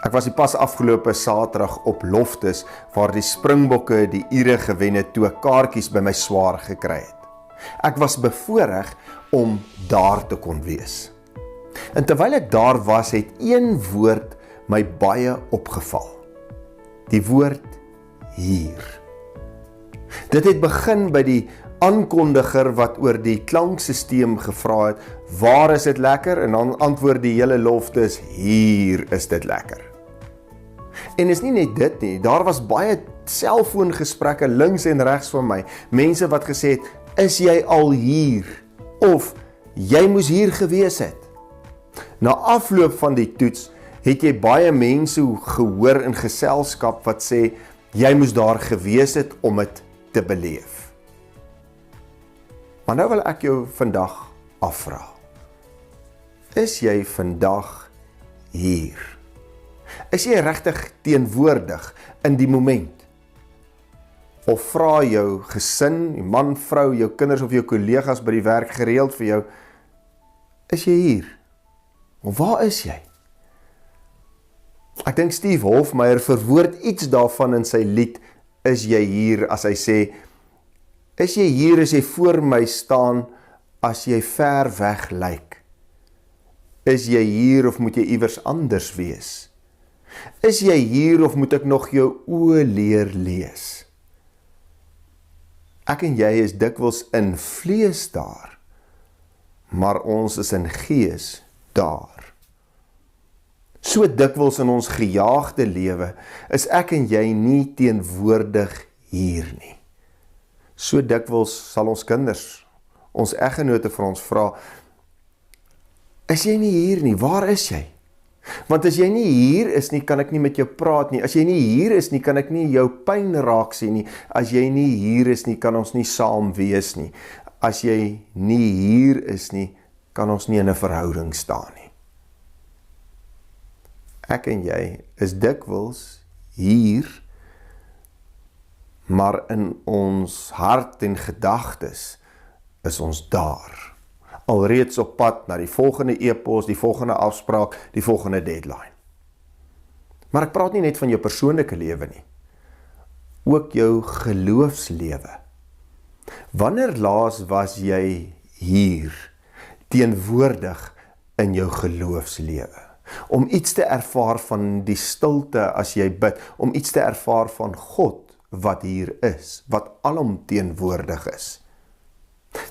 Ek was die pas afgelope Saterdag op Loftus, waar die Springbokke die Ire gewen het toe ek kaartjies by my swaar gekry het. Ek was bevoorreg om daar te kon wees. En terwyl ek daar was, het een woord my baie opgeval. Die woord hier. Dit het begin by die aankondiger wat oor die klanksysteem gevra het, waar is dit lekker? En dan antwoord die hele Loftus, hier is dit lekker. En is nie net dit nie, daar was baie selfoongesprekke links en regs van my, mense wat gesê het, is jy al hier? Of, jy moes hier gewees het. Na afloop van die toets, het jy baie mense gehoor in geselskap wat sê, jy moes daar gewees het om het te beleef. Maar nou wil ek jou vandag afvra. Is jy vandag hier? Is jy regtig teenwoordig in die moment? Of vra jou gesin, die man, vrou, jou kinders of jou kollegas by die werk gereeld vir jou, is jy hier? Of waar is jy? Ek dink Steve Hofmeyr verwoord iets daarvan in sy lied, is jy hier, as hy sê, is jy hier as jy voor my staan, as jy ver weg lyk? Is jy hier of moet jy iewers anders wees? Is jy hier of moet ek nog jou oë leer lees? Ek en jy is dikwels in vlees daar, maar ons is in gees daar. So dikwels in ons gejaagde lewe, is ek en jy nie teenwoordig hier nie. So dikwels sal ons kinders, ons eggenote vir ons vra, is jy nie hier nie, waar is jy? Want as jy nie hier is nie, kan ek nie met jou praat nie. As jy nie hier is nie, kan ek nie jou pyn raak sien nie. As jy nie hier is nie, kan ons nie saam wees nie. As jy nie hier is nie, kan ons nie in 'n verhouding staan nie. Ek en jy is dikwels hier, maar in ons hart en gedagtes is ons daar. Alreeds op pad na die volgende e-pos, die volgende afspraak, die volgende deadline. Maar ek praat nie net van jou persoonlike lewe nie, ook jou geloofslewe. Wanneer laas was jy hier, teenwoordig in jou geloofslewe? Om iets te ervaar van die stilte as jy bid, om iets te ervaar van God wat hier is, wat alomteenwoordig is.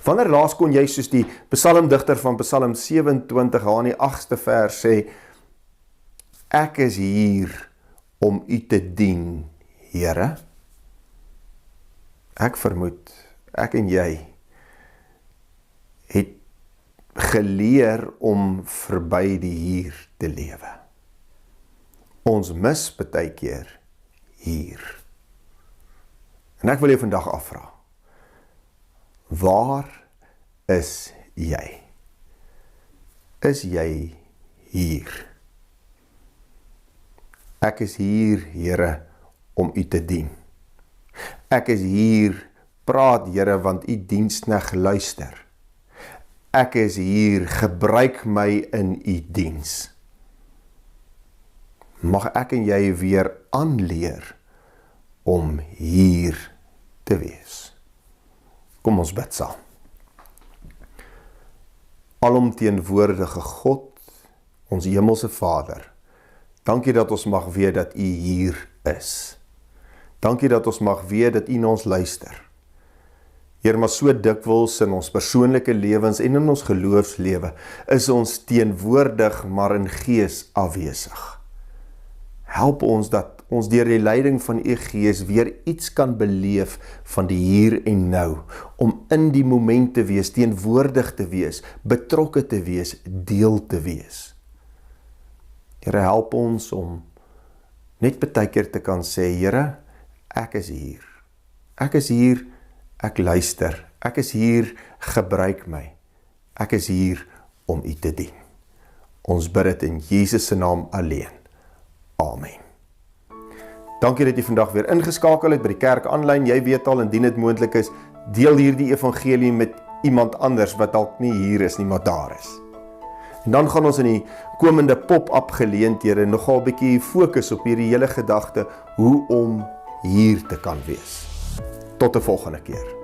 Wanneer laas kon jy soos die psalmdigter van Psalm 27 aan die 8ste vers sê, ek is hier om u te dien, Here? Ek vermoed, ek en jy het geleer om verby die hier te lewe. Ons mis baie keer hier. En ek wil jou vandag afvra, waar is jy? Is jy hier? Ek is hier, Here, om u te dien. Ek is hier, praat Here, want u diensknegt luister. Ek is hier, gebruik my in u diens. Mag ek en jy weer aanleer om hier te wees. Kom ons bid saam. Alomteenwoordige God, ons hemelse Vader, dankie dat ons mag weet dat u hier is. Dankie dat ons mag weet dat u na ons luister. Heer, maar so dikwels in ons persoonlike lewens en in ons geloofslewe is ons teenwoordig, maar in gees afwesig. Help ons dat ons deur die leiding van u Gees weer iets kan beleef van die hier en nou, om in die moment te wees, teenwoordig te wees, betrokke te wees, deel te wees. Here, help ons om net baie keer te kan sê, Here, ek is hier. Ek is hier, ek luister. Ek is hier, gebruik my. Ek is hier om u te dien. Ons bid dit in Jesus se naam alleen. Amen. Dankie dat jy vandag weer ingeskakel het by die kerk aanlyn. Jy weet al, indien dit moontlik is, deel hierdie evangelie met iemand anders wat dalk nie hier is nie, maar daar is. En dan gaan ons in die komende pop-up geleenthede nogal 'n bietjie fokus op hierdie hele gedagte hoe om hier te kan wees. Tot 'n volgende keer.